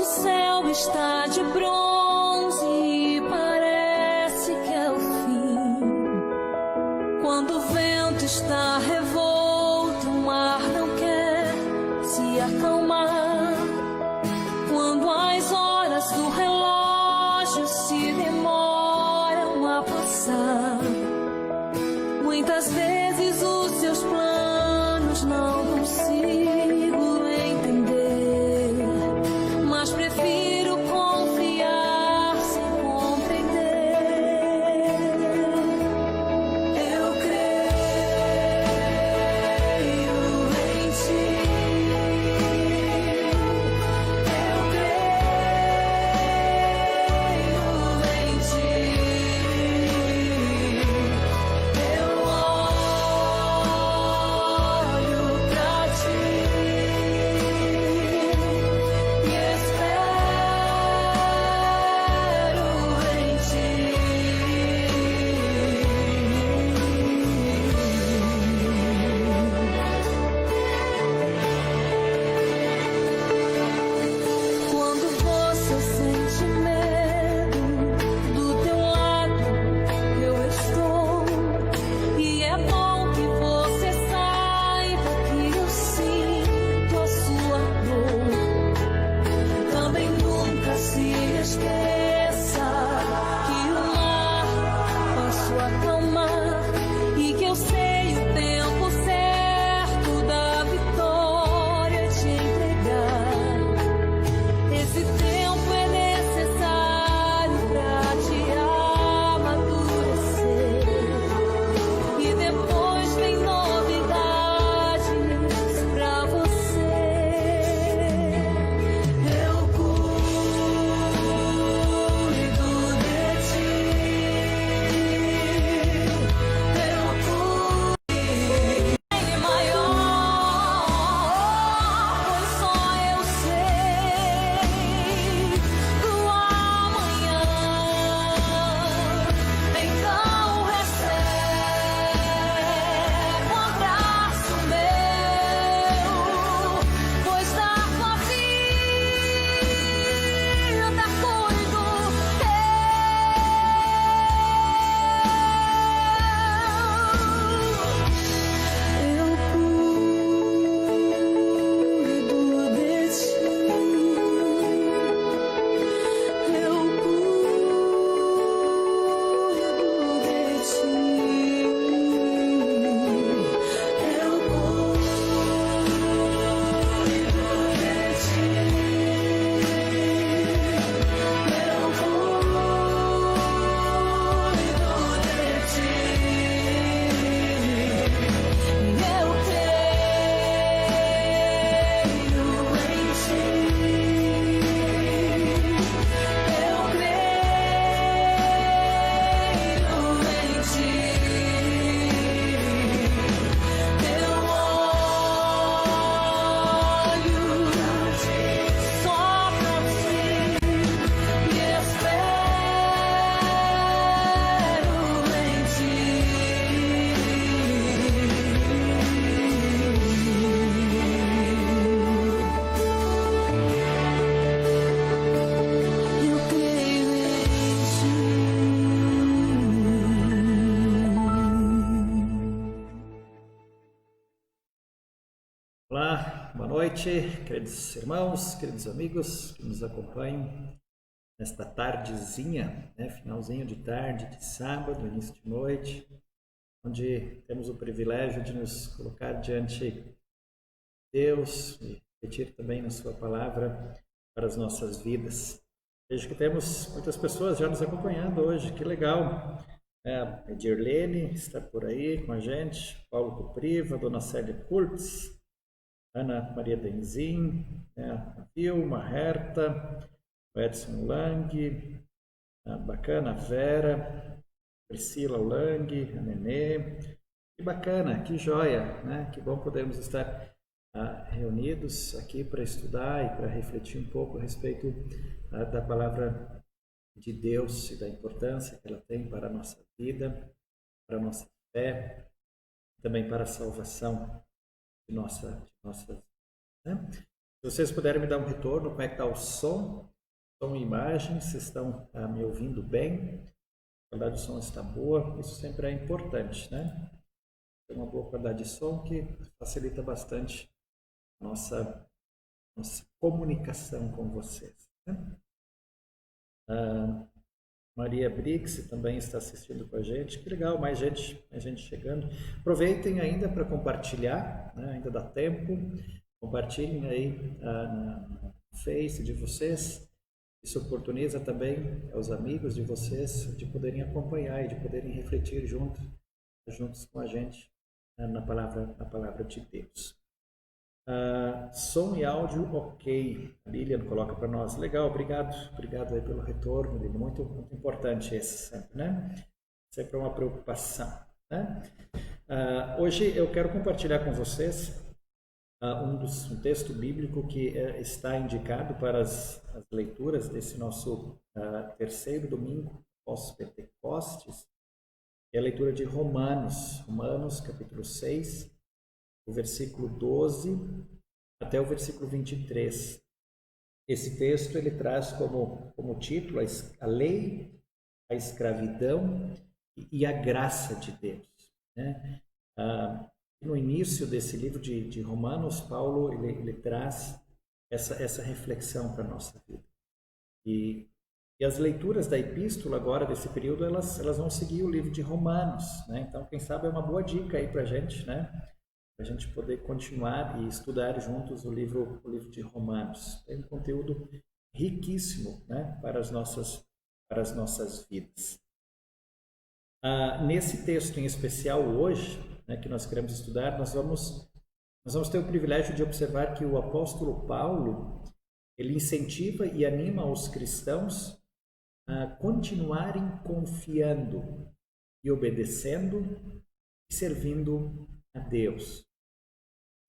o céu está de bronze e parece que é o fim. Quando o vento está revolto, o mar não quer se acalmar. Quando as horas do relógio se demoram a passar, muitas vezes os seus planos não consigo entender, mas prefiro confiar sem compreender. Eu creio em ti. Eu creio em ti. Eu olho pra ti e espero em ti. Quando você sente medo, do teu lado eu estou. E é bom que você saiba que eu sinto a sua dor. Também nunca se esqueça que o mar posso acalmar e que eu sei o tempo certo da vitória te entregar. Esse tempo é necessário pra te amadurecer. E depois vem novidades pra você. Eu cuido de ti. Eu cuido. Ele é maior, pois só eu sei do amanhã. Então recebe um abraço meu, pois da tua vida cuido eu cuido de ti. Eu cuido de ti. Eu Olá, boa noite, queridos irmãos, queridos amigos que nos acompanham nesta tardezinha, finalzinho de tarde, de sábado, início de noite, onde temos o privilégio de nos colocar diante de Deus e refletir também na sua palavra para as nossas vidas. Vejo que temos muitas pessoas já nos acompanhando hoje, que legal! A Edirlene está por aí com a gente, Paulo Copriva, Dona Célia Kurtz, Ana Maria Denzin, a Vilma, a Herta, o Edson Lang, a bacana Vera, Priscila Lang, a Nenê. Que bacana, que joia, né? Que bom podermos estar reunidos aqui para estudar e para refletir um pouco a respeito da palavra de Deus e da importância que ela tem para a nossa vida, para a nossa fé, também para a salvação de nossas, né? Se vocês puderem me dar um retorno, como é que está o som e imagem, se estão me ouvindo bem, a qualidade de som está boa, isso sempre é importante, né? Ter uma boa qualidade de som que facilita bastante a nossa comunicação com vocês, né? Maria Brix também está assistindo com a gente. Que legal, mais gente chegando. Aproveitem ainda para compartilhar, né? Ainda dá tempo. Compartilhem aí no Face de vocês. Isso oportuniza também aos amigos de vocês de poderem acompanhar e de poderem refletir juntos com a gente na palavra de Deus. Som e áudio ok. A Lilian coloca para nós. Legal, obrigado aí pelo retorno, Lilian. Muito importante esse sempre, né? Sempre é uma preocupação, né? Hoje eu quero compartilhar com vocês um texto bíblico que está indicado para as leituras desse nosso terceiro domingo pós-Pentecostes. É a leitura de Romanos capítulo 6, o versículo 12 até o versículo 23. Esse texto ele traz como título a lei, a escravidão e a graça de Deus, né? No início desse livro de Romanos, Paulo ele traz essa reflexão para a nossa vida. E as leituras da epístola agora, desse período, elas vão seguir o livro de Romanos, né? Então, quem sabe é uma boa dica aí para a gente, né? Para a gente poder continuar e estudar juntos o livro de Romanos. Tem um conteúdo riquíssimo, né? para as nossas vidas. Nesse texto em especial hoje, né, que nós queremos estudar, nós vamos ter o privilégio de observar que o apóstolo Paulo ele incentiva e anima os cristãos a continuarem confiando e obedecendo e servindo a Deus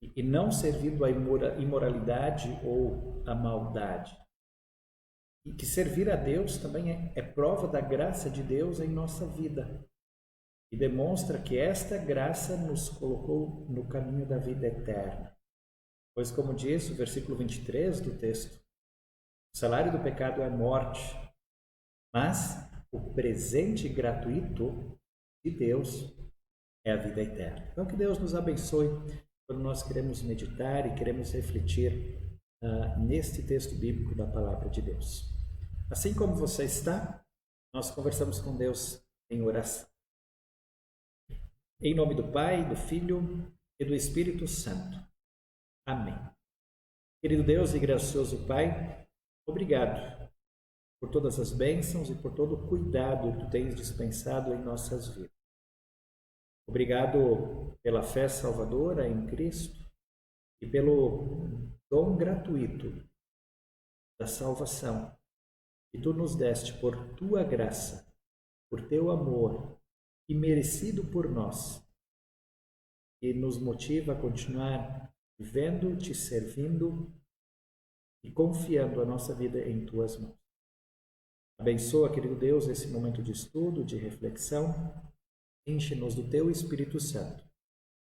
e não servindo à imoralidade ou à maldade. E que servir a Deus também é prova da graça de Deus em nossa vida e demonstra que esta graça nos colocou no caminho da vida eterna. Pois, como diz o versículo 23 do texto, o salário do pecado é morte, mas o presente gratuito de Deus é a vida eterna. Então, que Deus nos abençoe quando nós queremos meditar e queremos refletir neste texto bíblico da Palavra de Deus. Assim como você está, nós conversamos com Deus em oração. Em nome do Pai, do Filho e do Espírito Santo. Amém. Querido Deus e gracioso Pai, obrigado por todas as bênçãos e por todo o cuidado que Tu tens dispensado em nossas vidas. Obrigado pela fé salvadora em Cristo e pelo dom gratuito da salvação que Tu nos deste por Tua graça, por Teu amor e merecido por nós, que nos motiva a continuar vivendo, Te servindo e confiando a nossa vida em Tuas mãos. Abençoa, querido Deus, esse momento de estudo, de reflexão. Enche-nos do Teu Espírito Santo.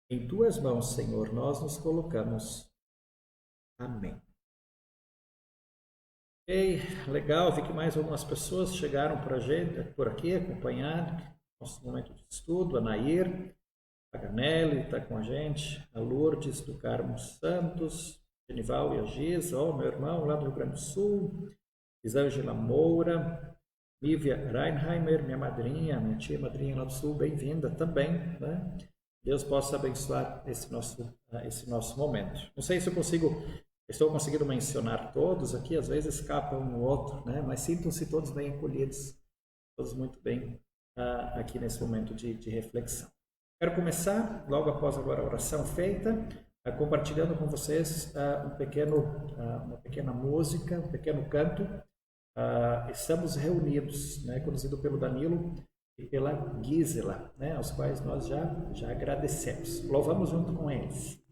Em Tuas mãos, Senhor, nós nos colocamos. Amém. Ok, legal. Vi que mais algumas pessoas chegaram por aqui, acompanhando nosso momento de estudo. A Nair Paganelli está com a gente. A Lourdes do Carmo Santos. Genival e a Giza, meu irmão lá do Rio Grande do Sul. Isângela Moura. Lívia Reinheimer, minha madrinha, minha tia madrinha lá do Sul, bem-vinda também, né? Deus possa abençoar esse nosso momento. Não sei se estou conseguindo mencionar todos aqui, às vezes escapa um ou outro, né? Mas sintam-se todos bem acolhidos, todos muito bem aqui nesse momento de reflexão. Quero começar, logo após agora a oração feita, compartilhando com vocês uma pequena música, um pequeno canto. Estamos reunidos, né, conduzido pelo Danilo e pela Gisela, né, aos quais nós já agradecemos. Louvamos junto com eles.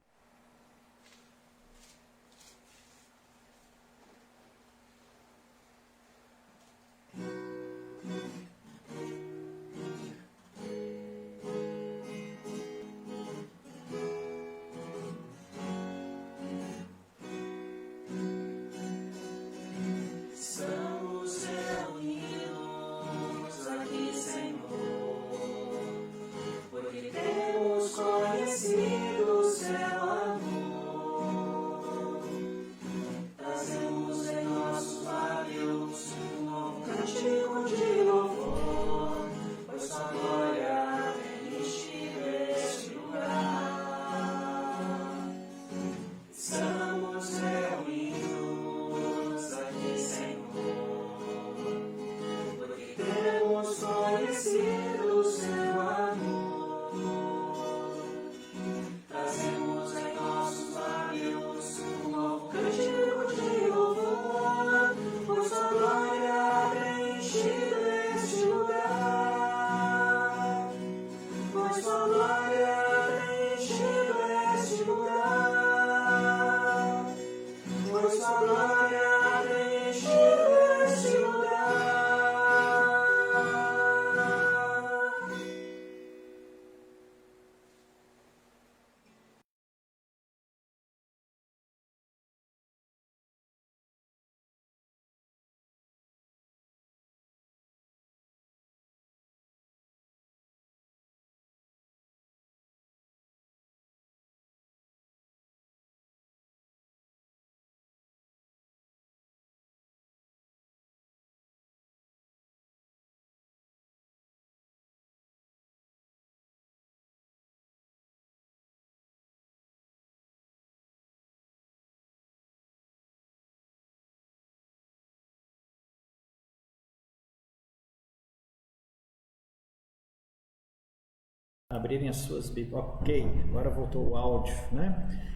abrirem as suas Bíblias. Ok, agora voltou o áudio, né?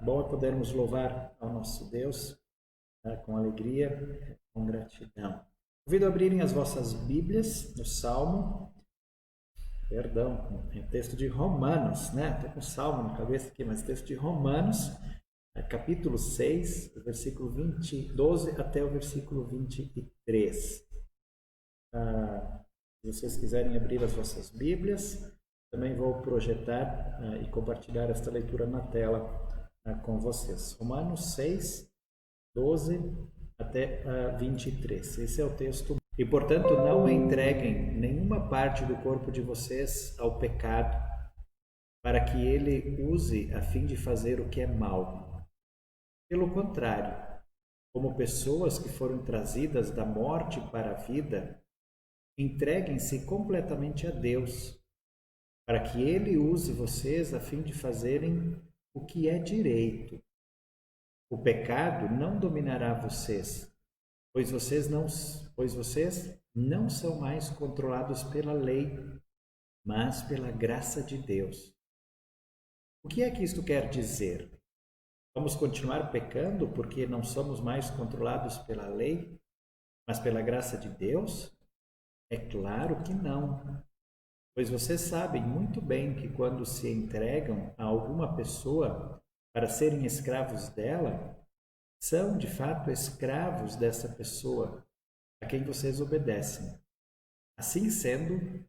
Bom é podermos louvar ao nosso Deus com alegria, com gratidão. Convido a abrirem as vossas Bíblias no Salmo, texto de Romanos, né? Estou com o Salmo na cabeça aqui, mas texto de Romanos, capítulo 6, versículo 12 até o versículo 23. Se vocês quiserem abrir as vossas Bíblias, também vou projetar e compartilhar esta leitura na tela com vocês. Romanos 6, 12 até 23. Esse é o texto. E, portanto, não entreguem nenhuma parte do corpo de vocês ao pecado, para que ele use a fim de fazer o que é mal. Pelo contrário, como pessoas que foram trazidas da morte para a vida, entreguem-se completamente a Deus, para que ele use vocês a fim de fazerem o que é direito. O pecado não dominará vocês, pois vocês não são mais controlados pela lei, mas pela graça de Deus. O que é que isto quer dizer? Vamos continuar pecando porque não somos mais controlados pela lei, mas pela graça de Deus? É claro que não. Pois vocês sabem muito bem que quando se entregam a alguma pessoa para serem escravos dela, são de fato escravos dessa pessoa a quem vocês obedecem. Assim sendo,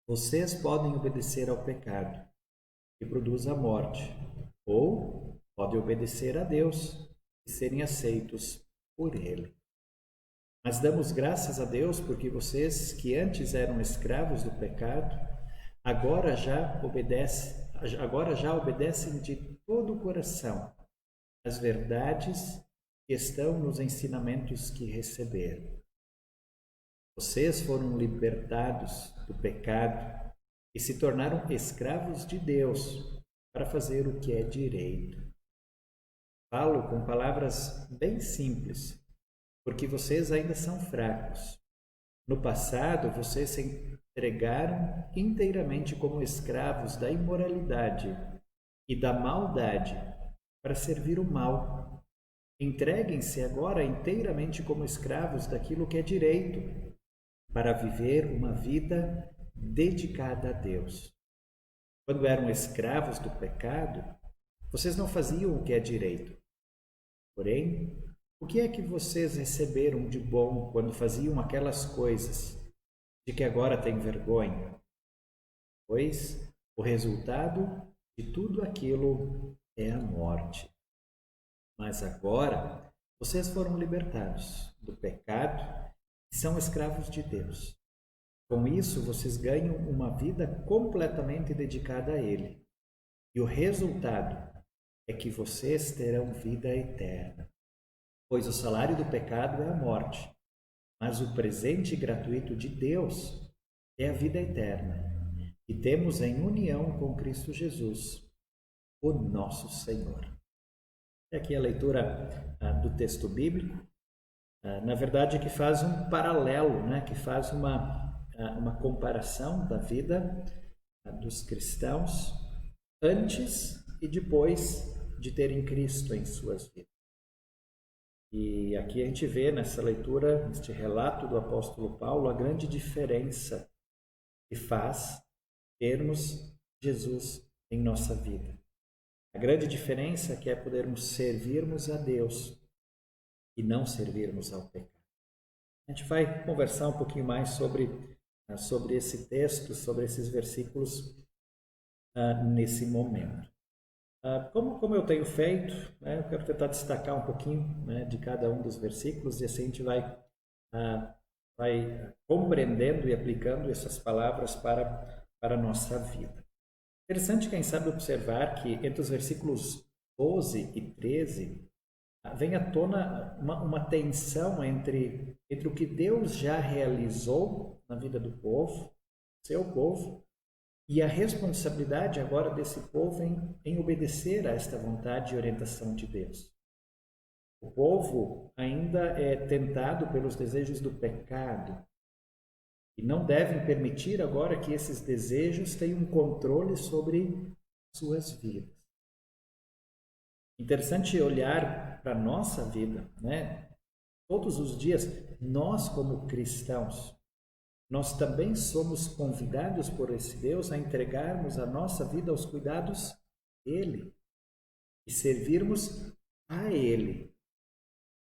vocês podem obedecer ao pecado, que produz a morte, ou podem obedecer a Deus e serem aceitos por Ele. Mas damos graças a Deus porque vocês, que antes eram escravos do pecado, agora já obedecem de todo o coração às verdades que estão nos ensinamentos que receberam. Vocês foram libertados do pecado e se tornaram escravos de Deus para fazer o que é direito. Falo com palavras bem simples, porque vocês ainda são fracos. No passado, vocês se entregaram inteiramente como escravos da imoralidade e da maldade para servir o mal. Entreguem-se agora inteiramente como escravos daquilo que é direito, para viver uma vida dedicada a Deus. Quando eram escravos do pecado, vocês não faziam o que é direito. Porém, o que é que vocês receberam de bom quando faziam aquelas coisas de que agora têm vergonha? Pois o resultado de tudo aquilo é a morte. Mas agora vocês foram libertados do pecado e são escravos de Deus. Com isso, vocês ganham uma vida completamente dedicada a Ele. E o resultado é que vocês terão vida eterna. Pois o salário do pecado é a morte, mas o presente gratuito de Deus é a vida eterna, que temos em união com Cristo Jesus, o nosso Senhor. Aqui a leitura do texto bíblico, na verdade, que faz um paralelo, né? Que faz uma comparação da vida dos cristãos antes e depois de terem Cristo em suas vidas. E aqui a gente vê nessa leitura, neste relato do apóstolo Paulo, a grande diferença que faz termos Jesus em nossa vida. A grande diferença que é podermos servirmos a Deus e não servirmos ao pecado. A gente vai conversar um pouquinho mais sobre esse texto, sobre esses versículos nesse momento. Como eu tenho feito, né, eu quero tentar destacar um pouquinho, né, de cada um dos versículos e assim a gente vai compreendendo e aplicando essas palavras para a nossa vida. Interessante, quem sabe, observar que entre os versículos 12 e 13 vem à tona uma tensão entre o que Deus já realizou na vida do povo, seu povo, e a responsabilidade agora desse povo em obedecer a esta vontade e orientação de Deus. O povo ainda é tentado pelos desejos do pecado e não devem permitir agora que esses desejos tenham controle sobre suas vidas. Interessante olhar para a nossa vida, né? Todos os dias, nós como cristãos, nós também somos convidados por esse Deus a entregarmos a nossa vida aos cuidados dele e servirmos a ele.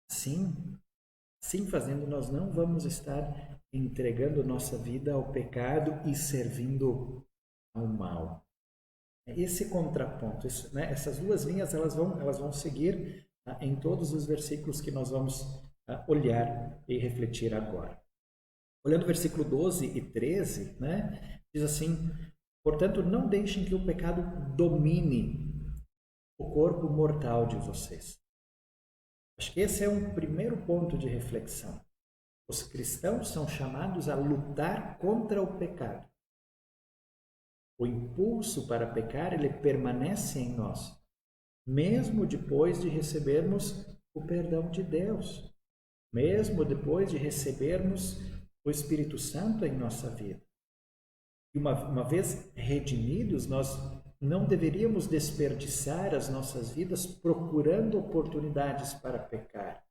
Assim fazendo, nós não vamos estar entregando nossa vida ao pecado e servindo ao mal. Esse contraponto, né, essas duas linhas, elas vão seguir em todos os versículos que nós vamos olhar e refletir agora. Olhando o versículo 12 e 13, né, diz assim: portanto, não deixem que o pecado domine o corpo mortal de vocês. Acho que esse é um primeiro ponto de reflexão. Os cristãos são chamados a lutar contra o pecado. O impulso para pecar, ele permanece em nós, mesmo depois de recebermos o perdão de Deus, mesmo depois de recebermos o Espírito Santo em nossa vida. E uma vez redimidos, nós não deveríamos desperdiçar as nossas vidas procurando oportunidades para pecar.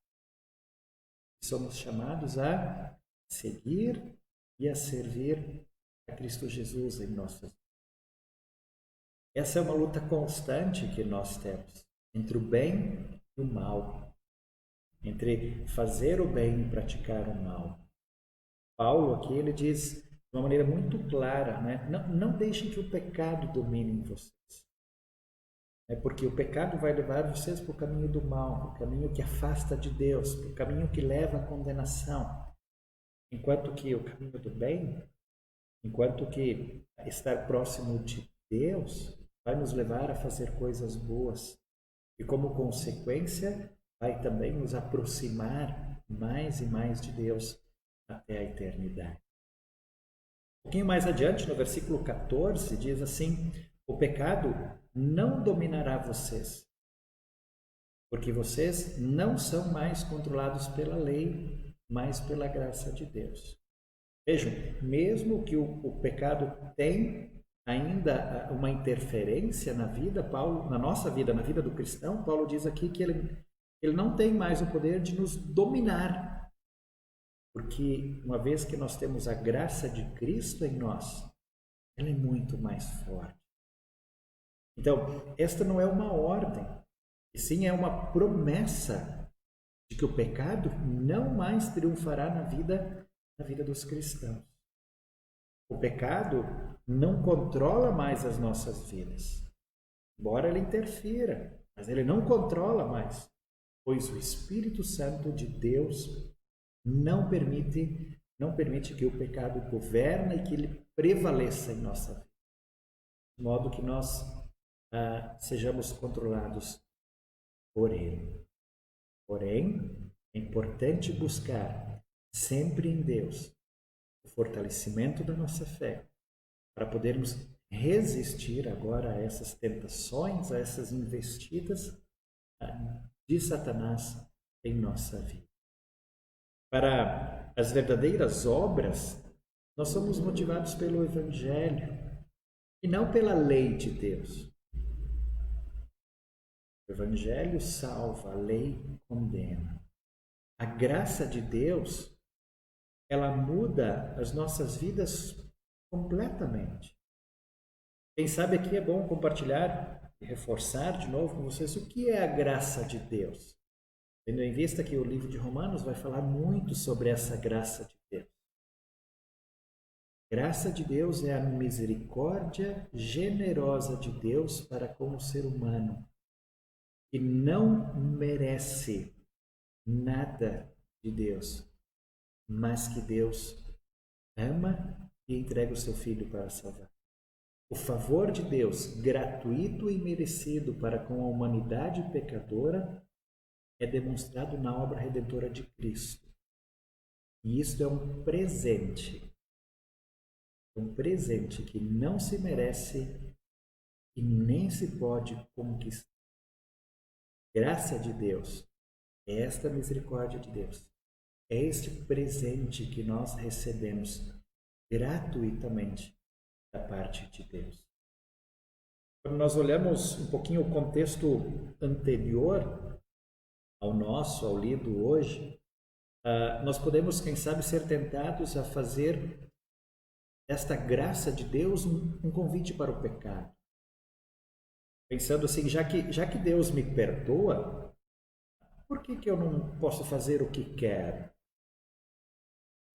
Somos chamados a seguir e a servir a Cristo Jesus em nossas vidas. Essa é uma luta constante que nós temos entre o bem e o mal, entre fazer o bem e praticar o mal. Paulo aqui ele diz de uma maneira muito clara, né? Não deixem que o pecado domine em vocês. Porque o pecado vai levar vocês para o caminho do mal, para o caminho que afasta de Deus, para o caminho que leva à condenação. Enquanto que o caminho do bem, enquanto que estar próximo de Deus vai nos levar a fazer coisas boas. E como consequência, vai também nos aproximar mais e mais de Deus até a eternidade. Um pouquinho mais adiante, no versículo 14, diz assim: o pecado não dominará vocês, porque vocês não são mais controlados pela lei, mas pela graça de Deus. Vejam, mesmo que o pecado tem ainda uma interferência na vida, na nossa vida, na vida do cristão, Paulo diz aqui que ele não tem mais o poder de nos dominar, porque uma vez que nós temos a graça de Cristo em nós, ela é muito mais forte. Então, esta não é uma ordem, e sim é uma promessa de que o pecado não mais triunfará na vida dos cristãos. O pecado não controla mais as nossas vidas, embora ele interfira, mas ele não controla mais, pois o Espírito Santo de Deus não permite que o pecado governe e que ele prevaleça em nossa vida, de modo que nós sejamos controlados por ele. Porém, é importante buscar sempre em Deus o fortalecimento da nossa fé, para podermos resistir agora a essas tentações, a essas investidas de Satanás em nossa vida. Para as verdadeiras obras, nós somos motivados pelo Evangelho e não pela lei de Deus. O Evangelho salva, a lei condena. A graça de Deus, ela muda as nossas vidas completamente. Quem sabe aqui é bom compartilhar e reforçar de novo com vocês o que é a graça de Deus. Tendo em vista que o livro de Romanos vai falar muito sobre essa graça de Deus. Graça de Deus é a misericórdia generosa de Deus para com o ser humano, que não merece nada de Deus, mas que Deus ama e entrega o seu Filho para salvar. O favor de Deus, gratuito e merecido para com a humanidade pecadora, é demonstrado na obra redentora de Cristo. E isso é um presente que não se merece e nem se pode conquistar. Graça de Deus é esta misericórdia de Deus, é este presente que nós recebemos gratuitamente da parte de Deus. Quando nós olhamos um pouquinho o contexto anterior ao nosso, ao lido hoje, nós podemos, quem sabe, ser tentados a fazer desta graça de Deus um convite para o pecado. Pensando assim, já que Deus me perdoa, por que eu não posso fazer o que quero?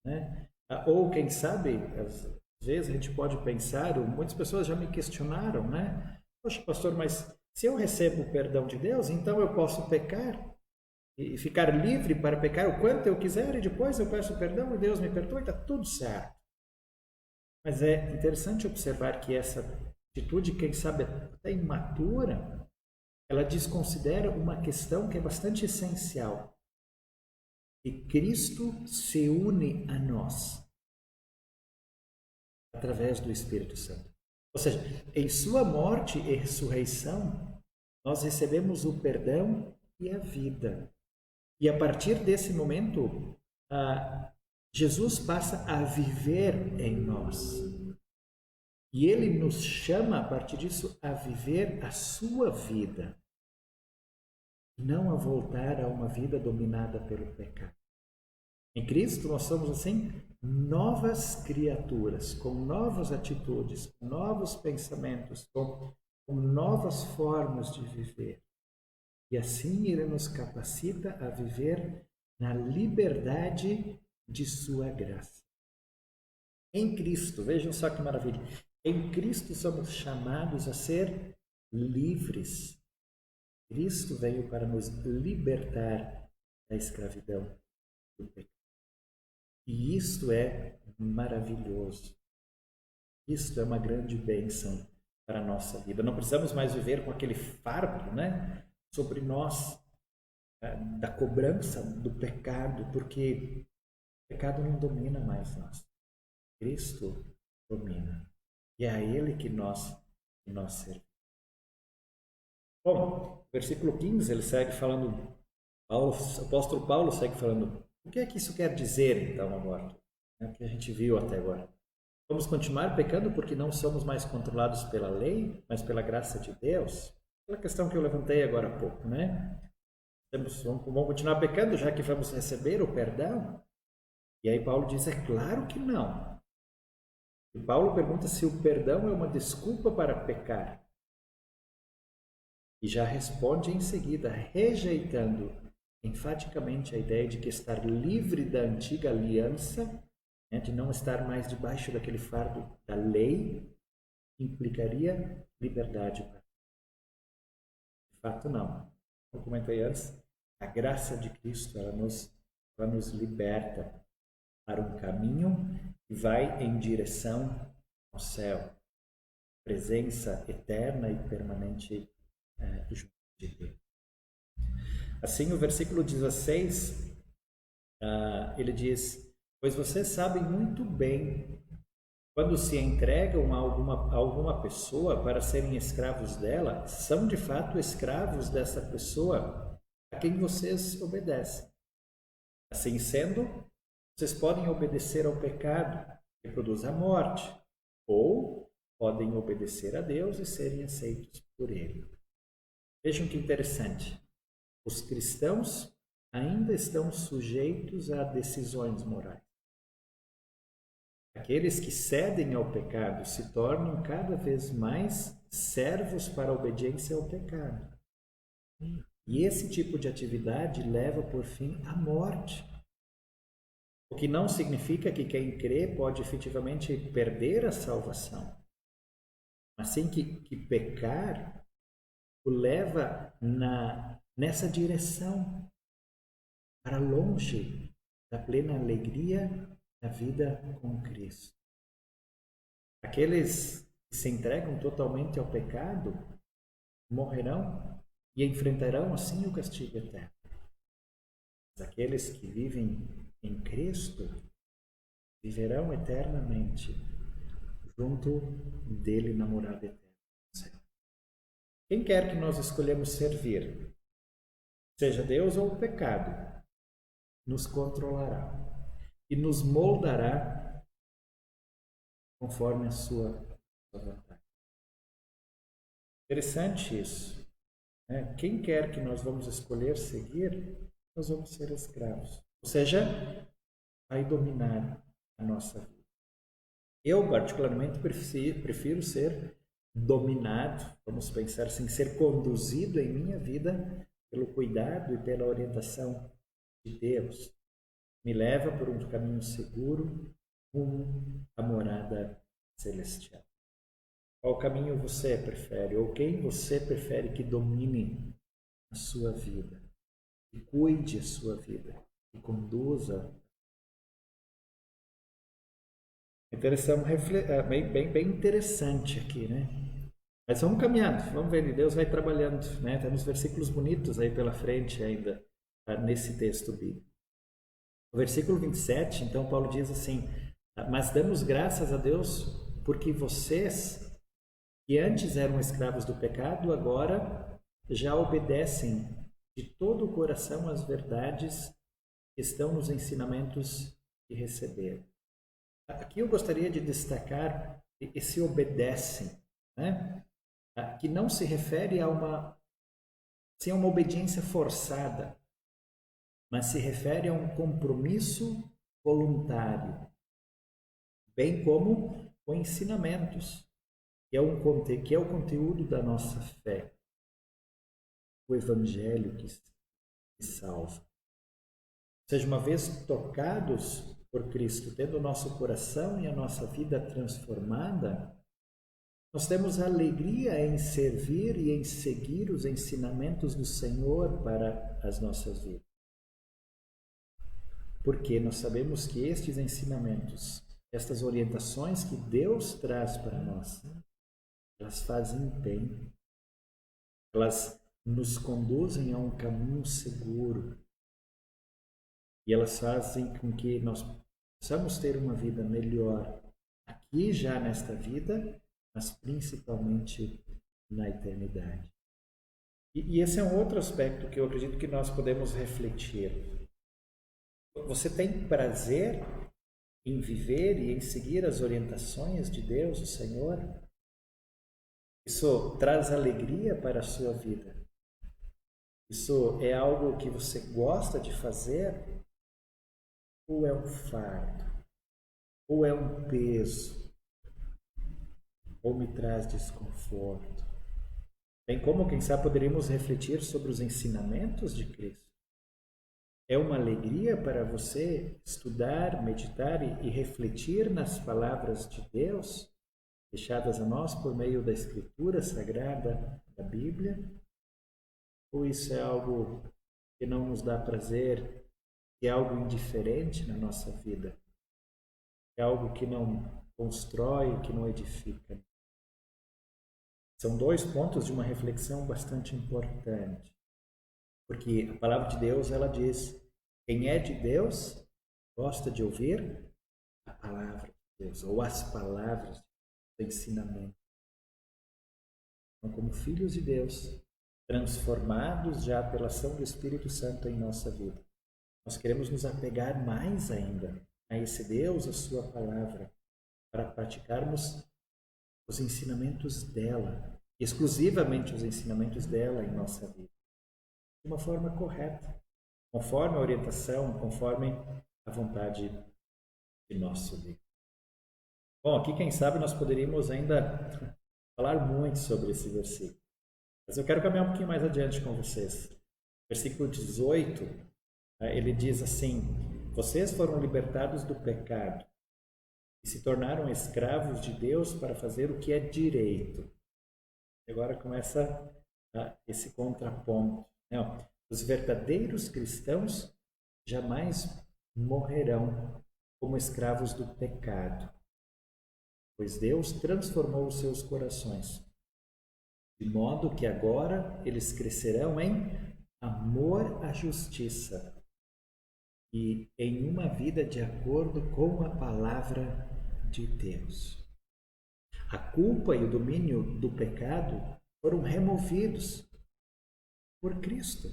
Né? Ou, quem sabe, às vezes a gente pode pensar, muitas pessoas já me questionaram, né? Poxa, pastor, mas se eu recebo o perdão de Deus, então eu posso pecar e ficar livre para pecar o quanto eu quiser e depois eu peço perdão e Deus me perdoa e está tudo certo. Mas é interessante observar que essa atitude, quem sabe até imatura, ela desconsidera uma questão que é bastante essencial. E Cristo se une a nós através do Espírito Santo. Ou seja, em sua morte e ressurreição, nós recebemos o perdão e a vida. E a partir desse momento, Jesus passa a viver em nós. E ele nos chama, a partir disso, a viver a sua vida. E não a voltar a uma vida dominada pelo pecado. Em Cristo nós somos, assim, novas criaturas, com novas atitudes, com novos pensamentos, com novas formas de viver. E assim ele nos capacita a viver na liberdade de sua graça. Em Cristo, vejam só que maravilha, em Cristo somos chamados a ser livres. Cristo veio para nos libertar da escravidão do pecado. E isto é maravilhoso. Isto é uma grande bênção para a nossa vida. Não precisamos mais viver com aquele fardo, né, sobre nós, da cobrança do pecado, porque o pecado não domina mais nós. Cristo domina. E é a Ele que nós servimos. Bom, versículo 15, ele segue falando, o apóstolo Paulo segue falando, o que é que isso quer dizer, então, agora? É o que a gente viu até agora. Vamos continuar pecando porque não somos mais controlados pela lei, mas pela graça de Deus? Aquela questão que eu levantei agora há pouco, né? Vamos continuar pecando já que vamos receber o perdão? E aí Paulo diz, é claro que não. E Paulo pergunta se o perdão é uma desculpa para pecar. E já responde em seguida, rejeitando enfaticamente a ideia de que estar livre da antiga aliança, né, de não estar mais debaixo daquele fardo da lei, implicaria liberdade. De fato, não. Como comentei antes, a graça de Cristo ela nos liberta para um caminho que vai em direção ao céu, presença eterna e permanente junto de Deus. Assim, o versículo 16, ele diz, pois vocês sabem muito bem, quando se entregam a alguma pessoa para serem escravos dela, são de fato escravos dessa pessoa a quem vocês obedecem. Assim sendo, vocês podem obedecer ao pecado, que produz a morte, ou podem obedecer a Deus e serem aceitos por Ele. Vejam que interessante. Os cristãos ainda estão sujeitos a decisões morais. Aqueles que cedem ao pecado se tornam cada vez mais servos para a obediência ao pecado. E esse tipo de atividade leva, por fim, à morte. O que não significa que quem crê pode efetivamente perder a salvação. Mas sim que pecar o leva nessa direção, para longe da plena alegria da vida com Cristo. Aqueles que se entregam totalmente ao pecado morrerão e enfrentarão assim o castigo eterno. Mas aqueles que vivem em Cristo viverão eternamente junto dele na morada eterna. Quem quer que nós escolhemos servir, seja Deus ou o pecado, nos controlará e nos moldará conforme a sua vontade. Interessante isso, né? Quem quer que nós vamos escolher seguir, nós vamos ser escravos. Ou seja, vai dominar a nossa vida. Eu, particularmente, prefiro ser dominado, vamos pensar assim, ser conduzido em minha vida pelo cuidado e pela orientação de Deus. Me leva por um caminho seguro rumo à morada celestial. Qual caminho você prefere? Ou quem você prefere que domine a sua vida? Que cuide a sua vida? Que conduza? Interessante, bem interessante aqui, né? Mas vamos caminhando, vamos ver, Deus vai trabalhando, né? Temos versículos bonitos aí pela frente ainda, nesse texto bíblico. No versículo 27, então, Paulo diz assim: mas damos graças a Deus porque vocês, que antes eram escravos do pecado, agora já obedecem de todo o coração às verdades que estão nos ensinamentos que receberam. Aqui eu gostaria de destacar esse obedecem, né? Que não se refere a uma obediência forçada, mas se refere a um compromisso voluntário, bem como com ensinamentos, que é o conteúdo da nossa fé, o Evangelho que salva. Ou seja, uma vez tocados por Cristo, tendo o nosso coração e a nossa vida transformada, nós temos alegria em servir e em seguir os ensinamentos do Senhor para as nossas vidas. Porque nós sabemos que estes ensinamentos, estas orientações que Deus traz para nós, elas fazem bem. Elas nos conduzem a um caminho seguro. E elas fazem com que nós possamos ter uma vida melhor aqui já nesta vida, mas principalmente na eternidade. E esse é um outro aspecto que eu acredito que nós podemos refletir. Você tem prazer em viver e em seguir as orientações de Deus, o Senhor? Isso traz alegria para a sua vida? Isso é algo que você gosta de fazer? Ou é um fardo? Ou é um peso? Ou me traz desconforto? Bem como, quem sabe, poderíamos refletir sobre os ensinamentos de Cristo. É uma alegria para você estudar, meditar e refletir nas palavras de Deus, deixadas a nós por meio da Escritura Sagrada da Bíblia? Ou isso é algo que não nos dá prazer, que é algo indiferente na nossa vida? É algo que não constrói, que não edifica? São dois pontos de uma reflexão bastante importante. Porque a palavra de Deus, ela diz: quem é de Deus gosta de ouvir a palavra de Deus, ou as palavras do ensinamento. Então, como filhos de Deus, transformados já pela ação do Espírito Santo em nossa vida, nós queremos nos apegar mais ainda a esse Deus, a sua palavra, para praticarmos os ensinamentos dela, exclusivamente os ensinamentos dela em nossa vida, de uma forma correta, conforme a orientação, conforme a vontade de nosso Deus. Bom, aqui quem sabe nós poderíamos ainda falar muito sobre esse versículo, mas eu quero caminhar um pouquinho mais adiante com vocês. Versículo 18, ele diz assim: vocês foram libertados do pecado e se tornaram escravos de Deus para fazer o que é direito. E agora começa esse contraponto, né? Os verdadeiros cristãos jamais morrerão como escravos do pecado, pois Deus transformou os seus corações, de modo que agora eles crescerão em amor à justiça e em uma vida de acordo com a palavra de Deus. A culpa e o domínio do pecado foram removidos por Cristo.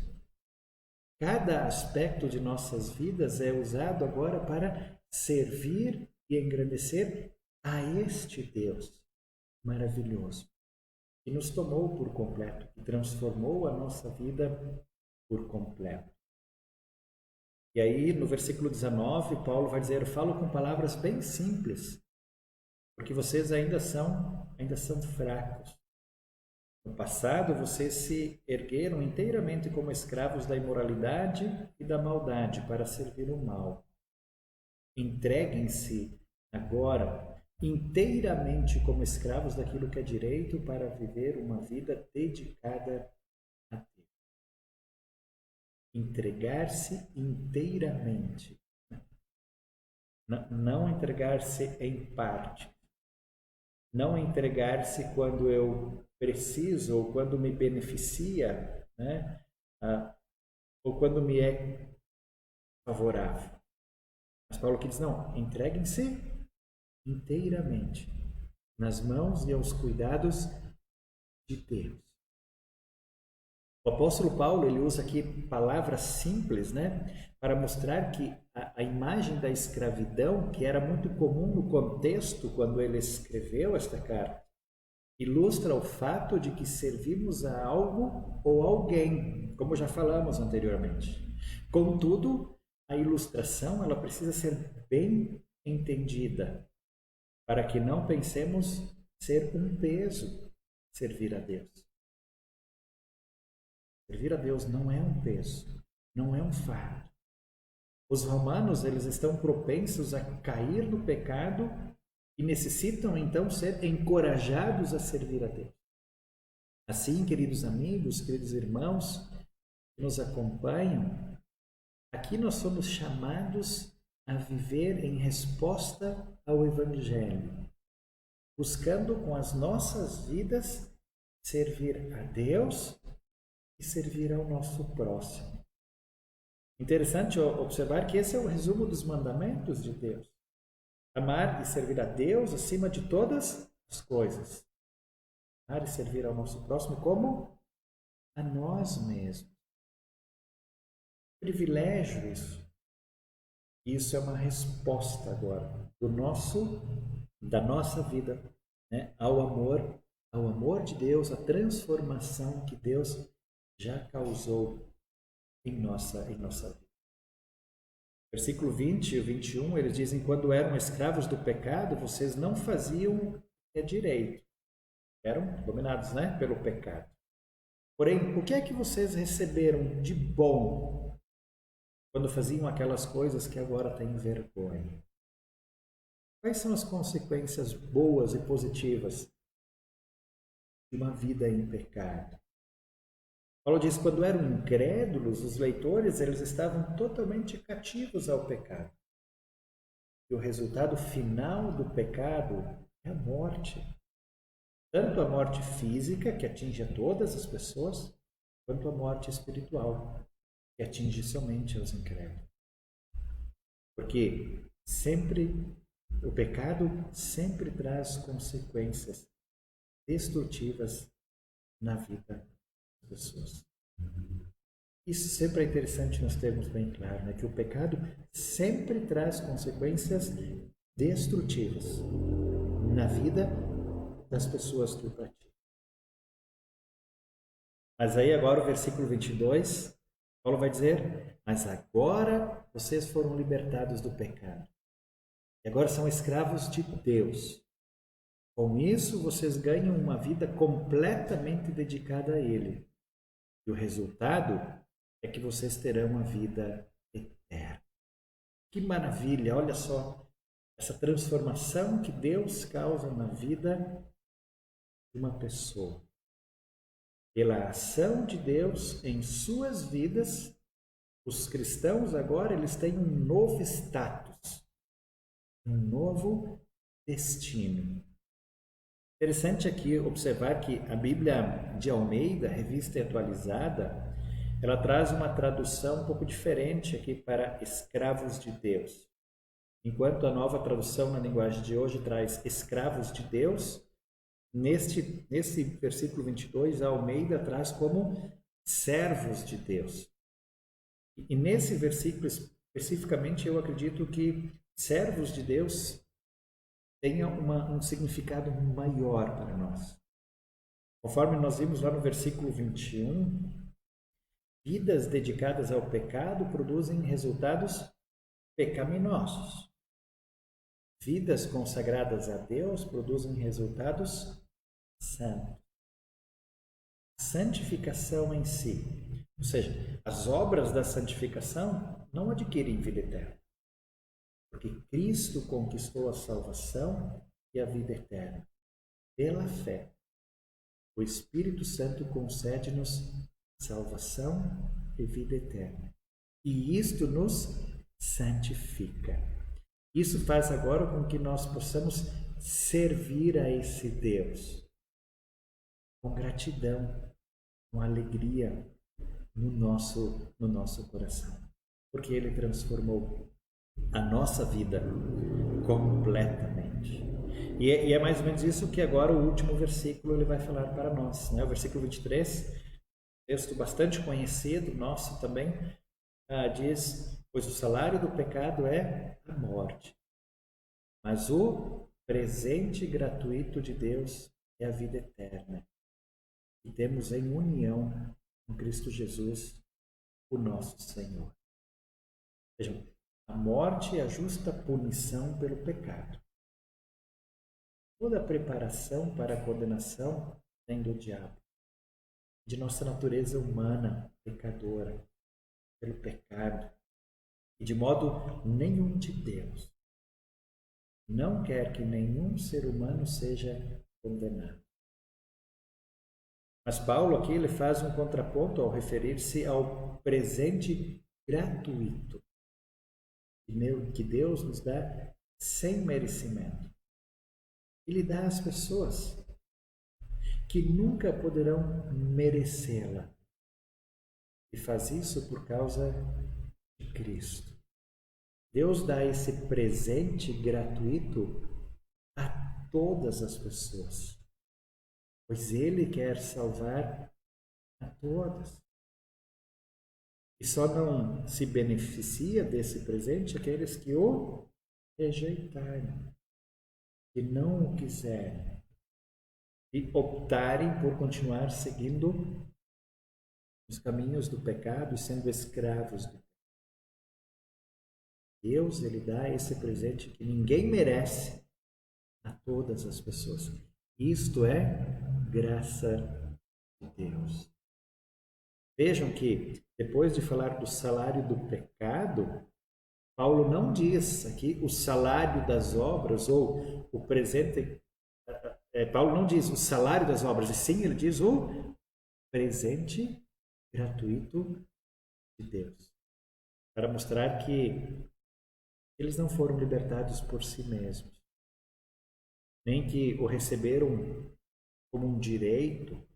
Cada aspecto de nossas vidas é usado agora para servir e engrandecer a este Deus maravilhoso, que nos tomou por completo, que transformou a nossa vida por completo. E aí, no versículo 19, Paulo vai dizer: eu falo com palavras bem simples, porque vocês ainda são fracos. No passado, vocês se ergueram inteiramente como escravos da imoralidade e da maldade para servir o mal. Entreguem-se agora inteiramente como escravos daquilo que é direito para viver uma vida dedicada a Deus. Entregar-se inteiramente. Não entregar-se em parte. Não entregar-se quando eu preciso ou quando me beneficia, né? Ou quando me é favorável. Mas Paulo aqui diz, não, entreguem-se inteiramente nas mãos e aos cuidados de Deus. O apóstolo Paulo, ele usa aqui palavras simples, né, para mostrar que a imagem da escravidão, que era muito comum no contexto quando ele escreveu esta carta, ilustra o fato de que servimos a algo ou alguém, como já falamos anteriormente. Contudo, a ilustração ela precisa ser bem entendida, para que não pensemos ser um peso servir a Deus. Servir a Deus não é um peso, não é um fardo. Os romanos, eles estão propensos a cair no pecado e necessitam então ser encorajados a servir a Deus. Assim, queridos amigos, queridos irmãos que nos acompanham, aqui nós somos chamados a viver em resposta ao Evangelho, buscando com as nossas vidas servir a Deus e servir ao nosso próximo. Interessante observar que esse é o resumo dos mandamentos de Deus. Amar e servir a Deus acima de todas as coisas. Amar e servir ao nosso próximo como a nós mesmos. Privilégio isso. Isso é uma resposta agora da nossa vida, né, ao amor de Deus, a transformação que Deus já causou em nossa vida. Versículo 20 e 21, eles dizem: quando eram escravos do pecado, vocês não faziam o que é direito. Eram dominados, né, pelo pecado. Porém, o que é que vocês receberam de bom quando faziam aquelas coisas que agora têm vergonha? Quais são as consequências boas e positivas de uma vida em pecado? Paulo diz, quando eram incrédulos, os leitores eles estavam totalmente cativos ao pecado. E o resultado final do pecado é a morte. Tanto a morte física, que atinge a todas as pessoas, quanto a morte espiritual, que atinge somente aos incrédulos. Porque o pecado sempre traz consequências destrutivas na vida pessoas. Isso sempre é interessante nós termos bem claro, né? Que o pecado sempre traz consequências destrutivas na vida das pessoas que o praticam. Mas aí agora o versículo 22, Paulo vai dizer, mas agora vocês foram libertados do pecado. E agora são escravos de Deus. Com isso vocês ganham uma vida completamente dedicada a Ele. E o resultado é que vocês terão a vida eterna. Que maravilha! Olha só essa transformação que Deus causa na vida de uma pessoa. Pela ação de Deus em suas vidas, os cristãos agora eles têm um novo status, um novo destino. Interessante aqui observar que a Bíblia de Almeida, revista e atualizada, ela traz uma tradução um pouco diferente aqui para escravos de Deus. Enquanto a nova tradução na linguagem de hoje traz escravos de Deus, nesse versículo 22, a Almeida traz como servos de Deus. E nesse versículo especificamente eu acredito que servos de Deus tenha um significado maior para nós. Conforme nós vimos lá no versículo 21, vidas dedicadas ao pecado produzem resultados pecaminosos. Vidas consagradas a Deus produzem resultados santos. A santificação em si, ou seja, as obras da santificação não adquirem vida eterna, porque Cristo conquistou a salvação e a vida eterna. Pela fé, o Espírito Santo concede-nos salvação e vida eterna. E isto nos santifica. Isso faz agora com que nós possamos servir a esse Deus com gratidão, com alegria no nosso coração. Porque Ele transformou a nossa vida completamente. E é mais ou menos isso que agora o último versículo ele vai falar para nós, né? O versículo 23, texto bastante conhecido, nosso também, diz: pois o salário do pecado é a morte, mas o presente gratuito de Deus é a vida eterna. E temos em união com Cristo Jesus, o nosso Senhor. Vejam, a morte é a justa punição pelo pecado. Toda a preparação para a condenação vem do diabo, de nossa natureza humana, pecadora, pelo pecado, e de modo nenhum de Deus não quer que nenhum ser humano seja condenado. Mas Paulo aqui ele faz um contraponto ao referir-se ao presente gratuito que Deus nos dá sem merecimento. Ele dá às pessoas que nunca poderão merecê-la. E faz isso por causa de Cristo. Deus dá esse presente gratuito a todas as pessoas, pois Ele quer salvar a todas. E só não se beneficia desse presente aqueles que o rejeitarem, que não o quiserem e optarem por continuar seguindo os caminhos do pecado e sendo escravos do pecado. Deus, Ele dá esse presente que ninguém merece a todas as pessoas. Isto é graça de Deus. Vejam que, depois de falar do salário do pecado, Paulo não diz aqui o salário das obras ou o presente. Paulo não diz o salário das obras, e sim ele diz o presente gratuito de Deus. Para mostrar que eles não foram libertados por si mesmos, nem que o receberam como um direito,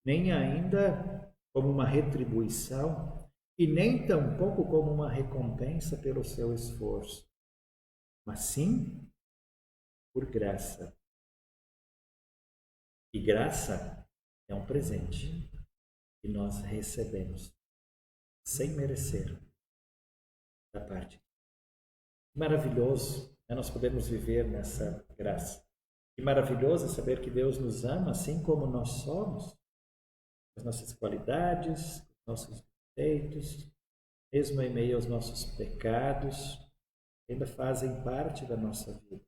nem ainda como uma retribuição, e nem tampouco como uma recompensa pelo seu esforço, mas sim por graça. E graça é um presente que nós recebemos sem merecer da parte. Maravilhoso é nós podemos viver nessa graça. E maravilhoso é saber que Deus nos ama assim como nós somos, com as nossas qualidades, com os nossos defeitos, mesmo em meio aos nossos pecados, ainda fazem parte da nossa vida.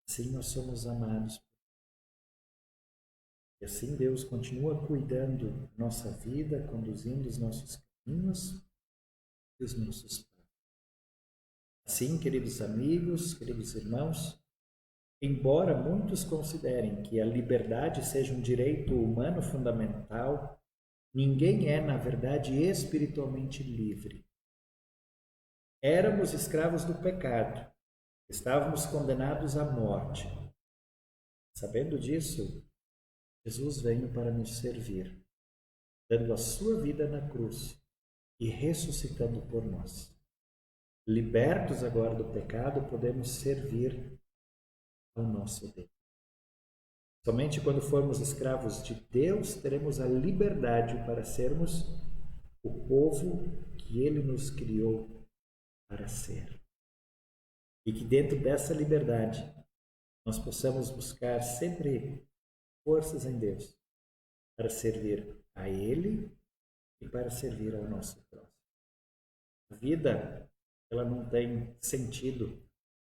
Assim nós somos amados. E assim Deus continua cuidando da nossa vida, conduzindo os nossos caminhos e os nossos passos. Assim, queridos amigos, queridos irmãos, embora muitos considerem que a liberdade seja um direito humano fundamental, ninguém é, na verdade, espiritualmente livre. Éramos escravos do pecado, estávamos condenados à morte. Sabendo disso, Jesus veio para nos servir, dando a sua vida na cruz e ressuscitando por nós. Libertos agora do pecado, podemos servir ao nosso Deus. Somente quando formos escravos de Deus, teremos a liberdade para sermos o povo que Ele nos criou para ser. e que dentro dessa liberdade nós possamos buscar sempre forças em Deus para servir a Ele e para servir ao nosso próximo. A vida, ela não tem sentido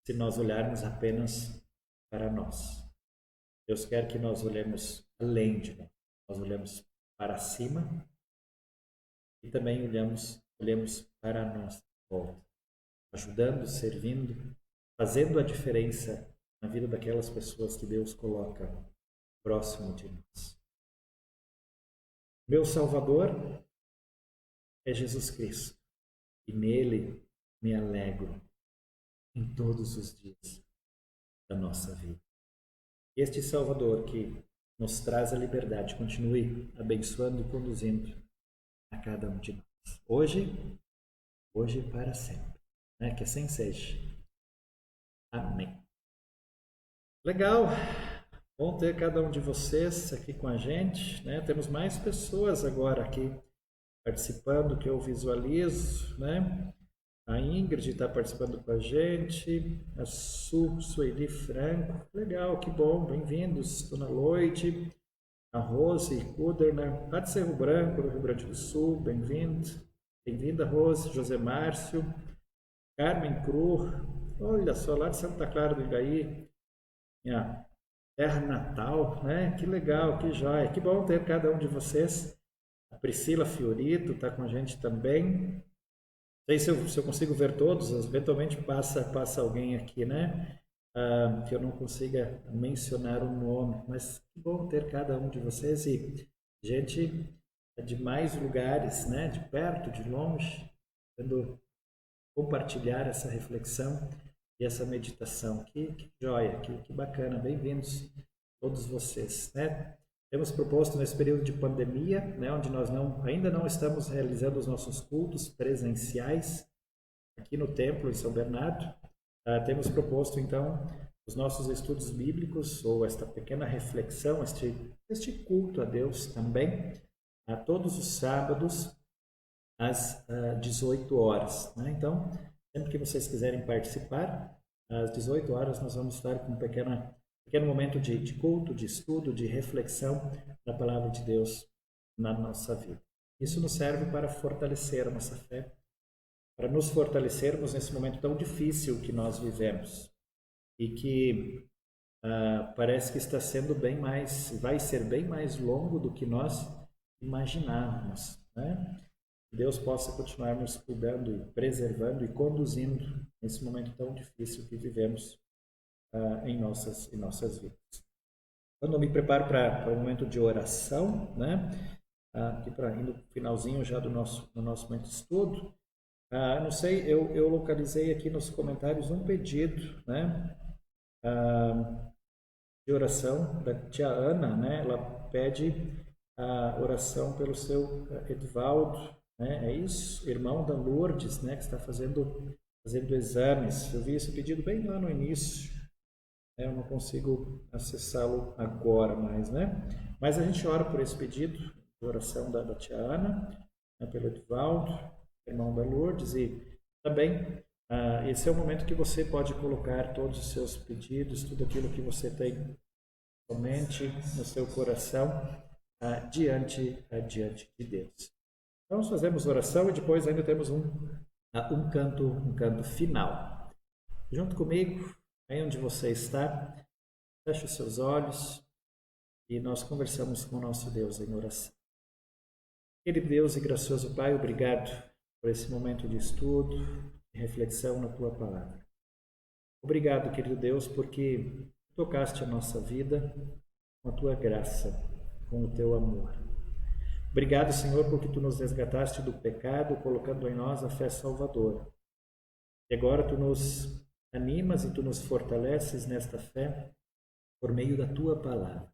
se nós olharmos apenas para nós. Deus quer que nós olhemos além de nós. Nós olhamos para cima e também olhemos para a nossa volta, ajudando, servindo, fazendo a diferença na vida daquelas pessoas que Deus coloca próximo de nós. Meu Salvador é Jesus Cristo e nele me alegro em todos os dias da nossa vida. Este Salvador que nos traz a liberdade, continue abençoando e conduzindo a cada um de nós. Hoje e para sempre. Que assim seja. Amém. Legal. Bom ter cada um de vocês aqui com a gente. Temos mais pessoas agora aqui participando que eu visualizo. A Ingrid está participando com a gente, a Sueli Franco, legal, que bom, bem-vindos, Dona Loide, a Rose Kuderner, lá de Cerro Branco, no Rio Grande do Sul, bem-vinda Rose, José Márcio, Carmen Cruz, olha só, lá de Santa Clara do Igaí, minha terra natal, que legal, que joia, que bom ter cada um de vocês, a Priscila Fiorito está com a gente também. Não sei se eu consigo ver todos, eventualmente passa alguém aqui, que eu não consiga mencionar o nome, mas que bom ter cada um de vocês e gente de mais lugares, de perto, de longe, tendo compartilhar essa reflexão e essa meditação. Que joia, que bacana, bem-vindos todos vocês, Temos proposto nesse período de pandemia, onde nós ainda não estamos realizando os nossos cultos presenciais aqui no templo em São Bernardo, temos proposto então os nossos estudos bíblicos ou esta pequena reflexão, este culto a Deus também, todos os sábados às 18 horas. Então, sempre que vocês quiserem participar, às 18 horas nós vamos estar com um pequeno momento de culto, de estudo, de reflexão da palavra de Deus na nossa vida. Isso nos serve para fortalecer a nossa fé, para nos fortalecermos nesse momento tão difícil que nós vivemos e que parece que está sendo vai ser bem mais longo do que nós imaginávamos. Que Deus possa continuar nos cuidando e preservando e conduzindo nesse momento tão difícil que vivemos em nossas vidas. Quando eu me preparo para o momento de oração, aqui para ir no finalzinho já do nosso momento de estudo, não sei, eu localizei aqui nos comentários um pedido, de oração da tia Ana, ela pede a oração pelo seu Edvaldo, é isso, irmão da Lourdes, que está fazendo exames. Eu vi esse pedido bem lá no início. Eu não consigo acessá-lo agora mais, Mas a gente ora por esse pedido de oração da tia Ana, pelo Edvaldo, irmão da Lourdes, e também esse é o momento que você pode colocar todos os seus pedidos, tudo aquilo que você tem somente no seu coração, diante de Deus. Então, nós fazemos oração e depois ainda temos um canto final. Junto comigo, aí onde você está, feche os seus olhos e nós conversamos com o nosso Deus em oração. Querido Deus e gracioso Pai, obrigado por esse momento de estudo e reflexão na Tua Palavra. Obrigado, querido Deus, porque tocaste a nossa vida com a Tua graça, com o Teu amor. Obrigado, Senhor, porque Tu nos resgataste do pecado, colocando em nós a fé salvadora. E agora Tu nos animas e Tu nos fortaleces nesta fé por meio da Tua Palavra.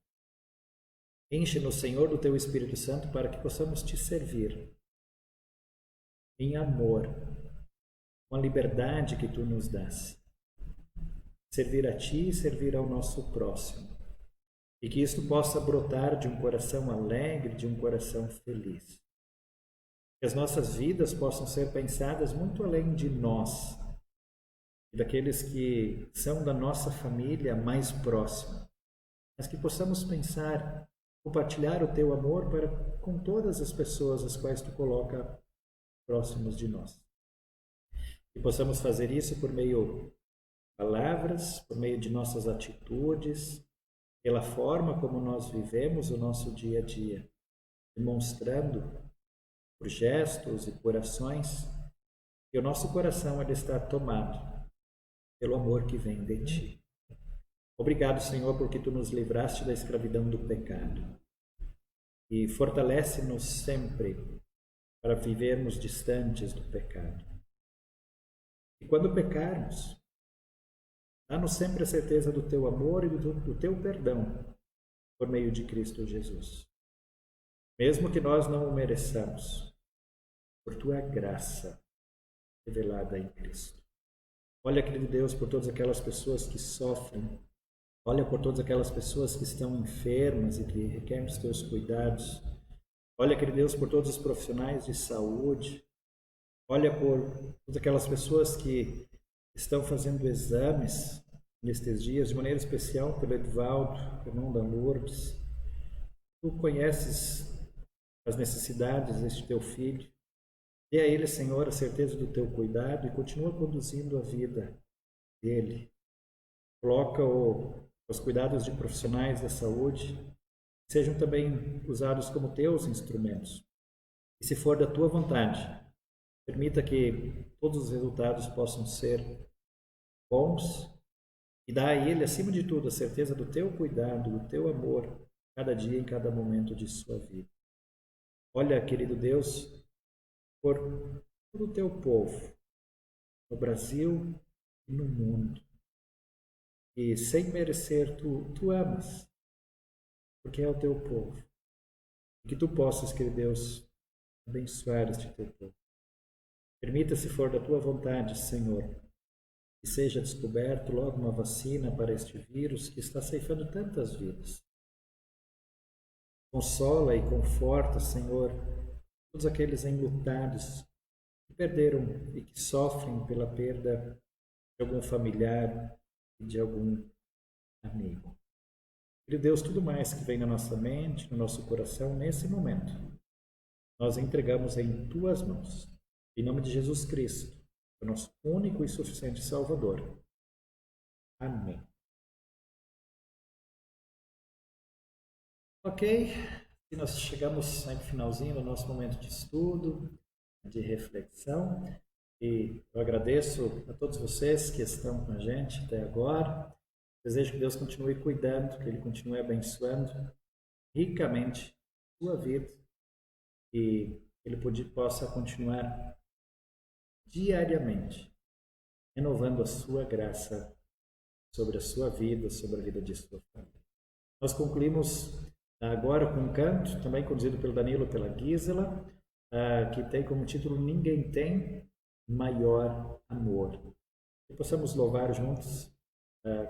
Enche-nos, Senhor, do Teu Espírito Santo para que possamos Te servir em amor, com a liberdade que Tu nos dás. Servir a Ti e servir ao nosso próximo. E que isto possa brotar de um coração alegre, de um coração feliz. Que as nossas vidas possam ser pensadas muito além de nós. e daqueles que são da nossa família mais próxima, mas que possamos pensar, compartilhar o teu amor para com todas as pessoas as quais tu coloca próximos de nós. E possamos fazer isso por meio de palavras, por meio de nossas atitudes, pela forma como nós vivemos o nosso dia a dia, demonstrando por gestos e por ações que o nosso coração ele está tomado pelo amor que vem de ti. Obrigado, Senhor, porque tu nos livraste da escravidão do pecado e fortalece-nos sempre para vivermos distantes do pecado. E quando pecarmos, dá-nos sempre a certeza do teu amor e do teu perdão por meio de Cristo Jesus. Mesmo que nós não o mereçamos, por tua graça revelada em Cristo. Olha, querido Deus, por todas aquelas pessoas que sofrem. Olha por todas aquelas pessoas que estão enfermas e que requerem os teus cuidados. Olha, querido Deus, por todos os profissionais de saúde. Olha por todas aquelas pessoas que estão fazendo exames nestes dias, de maneira especial pelo Edvaldo, irmão da Lourdes. Tu conheces as necessidades deste teu filho. Dê a ele, Senhor, a certeza do teu cuidado e continua conduzindo a vida dele. Coloca os cuidados de profissionais da saúde, que sejam também usados como teus instrumentos. E se for da tua vontade, permita que todos os resultados possam ser bons e dá a ele, acima de tudo, a certeza do teu cuidado, do teu amor, cada dia, em cada momento de sua vida. Olha, querido Deus, por todo o teu povo, no Brasil e no mundo. E sem merecer, tu amas, porque é o teu povo. E que tu possas, querido Deus, abençoar este teu povo. Permita, se for da tua vontade, Senhor, que seja descoberto logo uma vacina para este vírus que está ceifando tantas vidas. Consola e conforta, Senhor, todos aqueles enlutados que perderam e que sofrem pela perda de algum familiar e de algum amigo. Querido Deus, tudo mais que vem na nossa mente, no nosso coração, nesse momento, nós entregamos em tuas mãos. Em nome de Jesus Cristo, o nosso único e suficiente Salvador. Amém. Ok, e nós chegamos no finalzinho do nosso momento de estudo, de reflexão, e eu agradeço a todos vocês que estão com a gente até agora. Desejo que Deus continue cuidando, que Ele continue abençoando ricamente a sua vida e Ele possa continuar diariamente renovando a sua graça sobre a sua vida, sobre a vida de sua família. Nós concluímos agora com um canto, também conduzido pelo Danilo e pela Gisela, que tem como título Ninguém Tem Maior Amor. Que possamos louvar juntos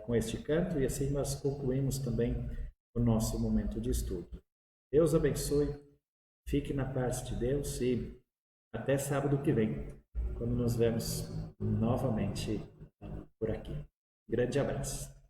com este canto e assim nós concluímos também o nosso momento de estudo. Deus abençoe, fique na paz de Deus e até sábado que vem, quando nos vemos novamente por aqui. Grande abraço.